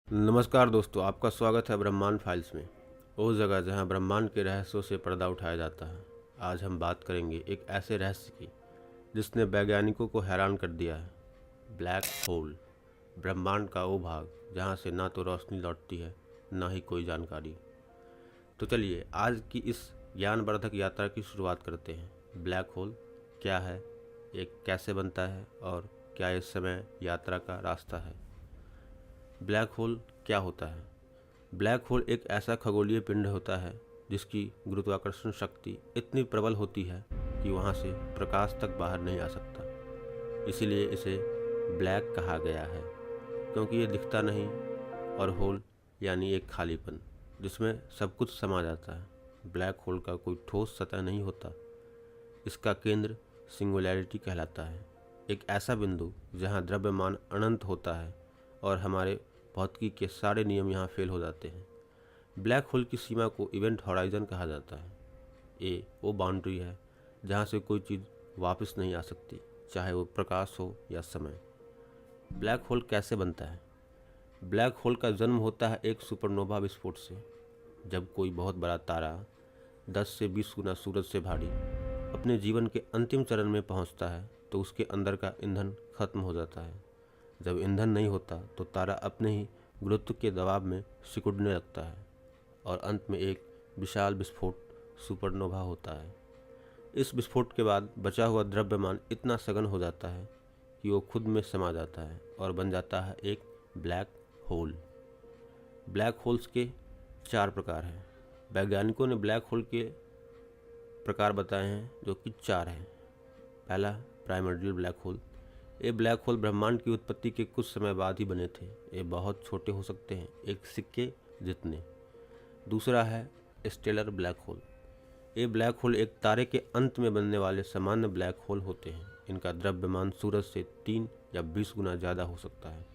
नमस्कार दोस्तों, आपका स्वागत है ब्रह्मांड फाइल्स में। उस जगह जहां ब्रह्मांड के रहस्यों से पर्दा उठाया जाता है। आज हम बात करेंगे एक ऐसे रहस्य की जिसने वैज्ञानिकों को हैरान कर दिया है। ब्लैक होल, ब्रह्मांड का वो भाग जहां से ना तो रोशनी लौटती है, ना ही कोई जानकारी। तो चलिए आज की इस ज्ञानवर्धक यात्रा की शुरुआत करते हैं। ब्लैक होल क्या है, एक कैसे बनता है और क्या इस समय यात्रा का रास्ता है। ब्लैक होल क्या होता है? ब्लैक होल एक ऐसा खगोलीय पिंड होता है जिसकी गुरुत्वाकर्षण शक्ति इतनी प्रबल होती है कि वहाँ से प्रकाश तक बाहर नहीं आ सकता। इसीलिए इसे ब्लैक कहा गया है, क्योंकि ये दिखता नहीं, और होल यानी एक खालीपन जिसमें सब कुछ समा जाता है। ब्लैक होल का कोई ठोस सतह नहीं होता। इसका केंद्र सिंगुलैरिटी कहलाता है, एक ऐसा बिंदु जहाँ द्रव्यमान अनंत होता है और हमारे भौतिकी के सारे नियम यहाँ फेल हो जाते हैं। ब्लैक होल की सीमा को इवेंट हॉराइजन कहा जाता है। ये वो बाउंड्री है जहाँ से कोई चीज़ वापस नहीं आ सकती, चाहे वो प्रकाश हो या समय। ब्लैक होल कैसे बनता है? ब्लैक होल का जन्म होता है एक सुपरनोवा विस्फोट से। जब कोई बहुत बड़ा तारा 10 से 20 गुना सूरज से भारी अपने जीवन के अंतिम चरण में पहुंचता है तो उसके अंदर का ईंधन खत्म हो जाता है। जब ईंधन नहीं होता तो तारा अपने ही गुरुत्व के दबाव में सिकुड़ने लगता है और अंत में एक विशाल विस्फोट सुपरनोवा होता है। इस विस्फोट के बाद बचा हुआ द्रव्यमान इतना सघन हो जाता है कि वो खुद में समा जाता है और बन जाता है एक ब्लैक होल। ब्लैक होल्स के 4 प्रकार हैं। वैज्ञानिकों ने ब्लैक होल के प्रकार बताए हैं जो कि 4 हैं। पहला, प्राइमर्डियल ब्लैक होल। ये ब्लैक होल ब्रह्मांड की उत्पत्ति के कुछ समय बाद ही बने थे। ये बहुत छोटे हो सकते हैं, एक सिक्के जितने। दूसरा है स्टेलर ब्लैक होल। ये ब्लैक होल एक तारे के अंत में बनने वाले सामान्य ब्लैक होल होते हैं। इनका द्रव्यमान सूरज से 3 या 20 गुना ज़्यादा हो सकता है।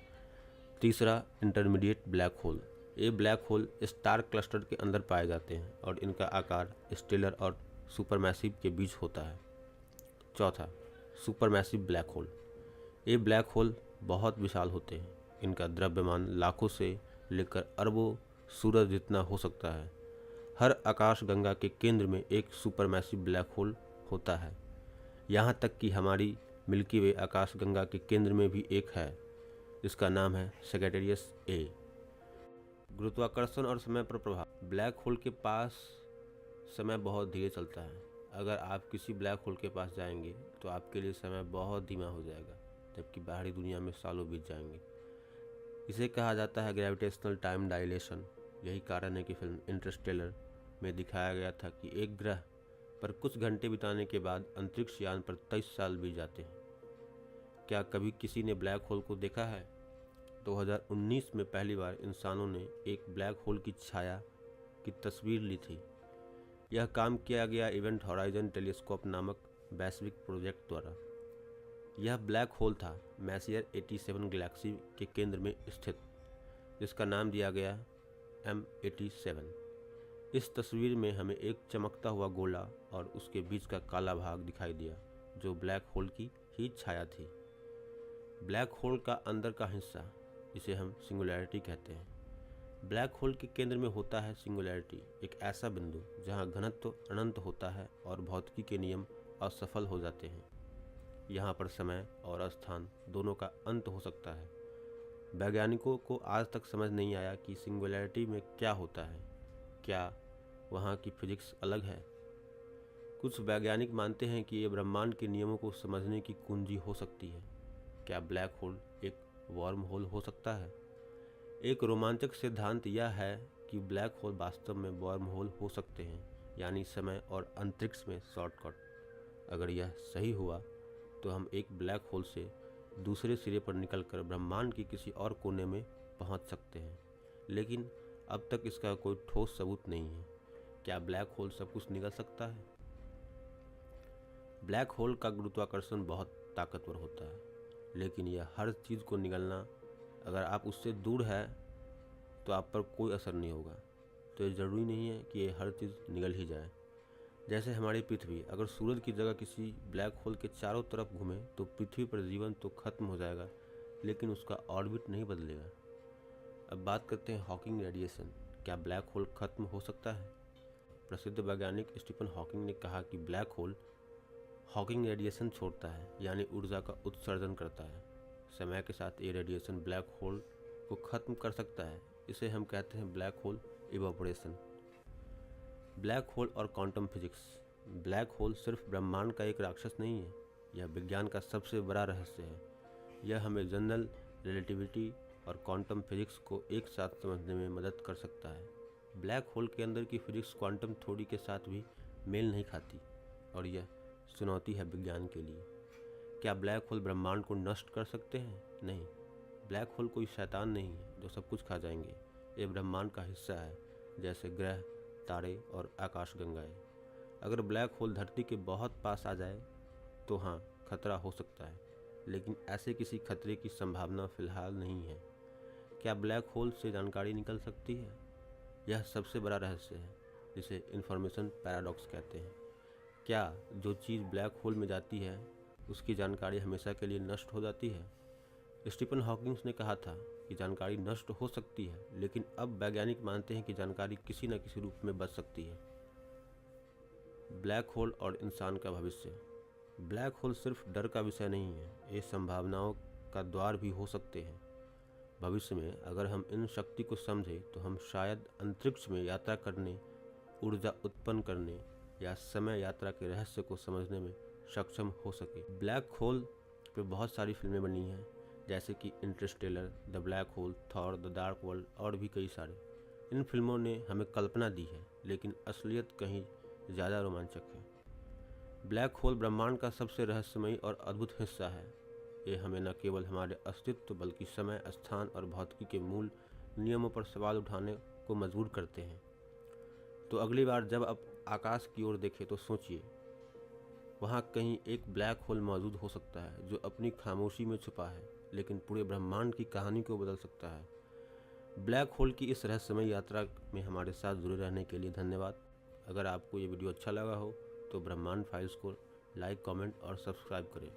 तीसरा, इंटरमीडिएट ब्लैक होल। ये ब्लैक होल स्टार क्लस्टर के अंदर पाए जाते हैं और इनका आकार स्टेलर और सुपरमैसिव के बीच होता है। चौथा, सुपरमैसिव ब्लैक होल। ये ब्लैक होल बहुत विशाल होते हैं। इनका द्रव्यमान लाखों से लेकर अरबों सूरज जितना हो सकता है। हर आकाशगंगा के केंद्र में एक सुपरमैसिव ब्लैक होल होता है। यहाँ तक कि हमारी मिल्की वे आकाशगंगा के केंद्र में भी एक है, जिसका नाम है सैजिटेरियस ए। गुरुत्वाकर्षण और समय पर प्रभाव। ब्लैक होल के पास समय बहुत धीरे चलता है। अगर आप किसी ब्लैक होल के पास जाएंगे तो आपके लिए समय बहुत धीमा हो जाएगा, जबकि बाहरी दुनिया में सालों बीत जाएंगे। इसे कहा जाता है ग्रेविटेशनल टाइम डायलेशन। यही कारण है कि फिल्म इंटरस्टेलर में दिखाया गया था कि एक ग्रह पर कुछ घंटे बिताने के बाद अंतरिक्ष यान पर 23 साल बीत जाते हैं। क्या कभी किसी ने ब्लैक होल को देखा है? 2019 में पहली बार इंसानों ने एक ब्लैक होल की छाया की तस्वीर ली थी। यह काम किया गया इवेंट हॉराइजन टेलीस्कोप नामक वैश्विक प्रोजेक्ट द्वारा। यह ब्लैक होल था मैसियर 87 गैलेक्सी के केंद्र में स्थित, जिसका नाम दिया गया M87। इस तस्वीर में हमें एक चमकता हुआ गोला और उसके बीच का काला भाग दिखाई दिया, जो ब्लैक होल की ही छाया थी। ब्लैक होल का अंदर का हिस्सा, जिसे हम सिंगुलैरिटी कहते हैं। ब्लैक होल के केंद्र में होता है सिंगुलैरिटी, एक ऐसा बिंदु जहां घनत्व अनंत होता है और भौतिकी के नियम असफल हो जाते हैं। यहाँ पर समय और स्थान दोनों का अंत हो सकता है। वैज्ञानिकों को आज तक समझ नहीं आया कि सिंगुलैरिटी में क्या होता है। क्या वहाँ की फिजिक्स अलग है? कुछ वैज्ञानिक मानते हैं कि ये ब्रह्मांड के नियमों को समझने की कुंजी हो सकती है। क्या ब्लैक होल एक वर्म होल हो सकता है? एक रोमांचक सिद्धांत यह है कि ब्लैक होल वास्तव में वर्म होल हो सकते हैं, यानी समय और अंतरिक्ष में शॉर्टकट। अगर यह सही हुआ तो हम एक ब्लैक होल से दूसरे सिरे पर निकलकर ब्रह्मांड के किसी और कोने में पहुंच सकते हैं, लेकिन अब तक इसका कोई ठोस सबूत नहीं है। क्या ब्लैक होल सब कुछ निगल सकता है? ब्लैक होल का गुरुत्वाकर्षण बहुत ताकतवर होता है, लेकिन यह हर चीज़ को निगलना, अगर आप उससे दूर है तो आप पर कोई असर नहीं होगा। तो ये ज़रूरी नहीं है कि ये हर चीज़ निगल ही जाए। जैसे हमारी पृथ्वी, अगर सूरज की जगह किसी ब्लैक होल के चारों तरफ घूमे तो पृथ्वी पर जीवन तो खत्म हो जाएगा, लेकिन उसका ऑर्बिट नहीं बदलेगा। अब बात करते हैं हॉकिंग रेडिएशन। क्या ब्लैक होल खत्म हो सकता है? प्रसिद्ध वैज्ञानिक स्टीफन हॉकिंग ने कहा कि ब्लैक होल हॉकिंग रेडिएशन छोड़ता है, यानी ऊर्जा का उत्सर्जन करता है। समय के साथ ये रेडिएशन ब्लैक होल को खत्म कर सकता है। इसे हम कहते हैं black hole evaporation. Black hole और क्वांटम फिजिक्स। ब्लैक होल सिर्फ ब्रह्मांड का एक राक्षस नहीं है, यह विज्ञान का सबसे बड़ा रहस्य है। यह हमें जनरल रिलेटिविटी और क्वांटम फिजिक्स को एक साथ समझने में मदद कर सकता है। ब्लैक होल के अंदर की फिजिक्स क्वांटम थ्योरी के साथ भी मेल नहीं खाती और यह चुनौती है विज्ञान के लिए। क्या ब्लैक होल ब्रह्मांड को नष्ट कर सकते हैं? नहीं, ब्लैक होल कोई शैतान नहीं है जो सब कुछ खा जाएंगे। ये ब्रह्मांड का हिस्सा है, जैसे ग्रह, तारे और आकाशगंगाएं। अगर ब्लैक होल धरती के बहुत पास आ जाए तो हाँ, खतरा हो सकता है, लेकिन ऐसे किसी खतरे की संभावना फिलहाल नहीं है। क्या ब्लैक होल से जानकारी निकल सकती है? यह सबसे बड़ा रहस्य है, जिसे इन्फॉर्मेशन पैराडॉक्स कहते हैं। क्या जो चीज़ ब्लैक होल में जाती है उसकी जानकारी हमेशा के लिए नष्ट हो जाती है? स्टीफन हॉकिंग ने कहा था कि जानकारी नष्ट हो सकती है, लेकिन अब वैज्ञानिक मानते हैं कि जानकारी किसी न किसी रूप में बच सकती है। ब्लैक होल और इंसान का भविष्य। ब्लैक होल सिर्फ डर का विषय नहीं है, ये संभावनाओं का द्वार भी हो सकते हैं। भविष्य में अगर हम इन शक्ति को समझें तो हम शायद अंतरिक्ष में यात्रा करने, ऊर्जा उत्पन्न करने या समय यात्रा के रहस्य को समझने में सक्षम हो सके। ब्लैक होल पे बहुत सारी फिल्में बनी हैं, जैसे कि Interstellar, the black hole, Thor, the dark world और भी कई सारे। इन फिल्मों ने हमें कल्पना दी है, लेकिन असलियत कहीं ज़्यादा रोमांचक है। ब्लैक होल ब्रह्मांड का सबसे रहस्यमयी और अद्भुत हिस्सा है। ये हमें न केवल हमारे अस्तित्व बल्कि समय, स्थान और भौतिकी के मूल नियमों पर सवाल उठाने को मजबूर करते हैं। तो अगली बार जब आप आकाश की ओर देखें तो सोचिए, वहाँ कहीं एक ब्लैक होल मौजूद हो सकता है जो अपनी खामोशी में छुपा है, लेकिन पूरे ब्रह्मांड की कहानी को बदल सकता है। ब्लैक होल की इस रहस्यमय यात्रा में हमारे साथ जुड़े रहने के लिए धन्यवाद। अगर आपको ये वीडियो अच्छा लगा हो तो ब्रह्मांड फाइल्स को लाइक, कमेंट और सब्सक्राइब करें।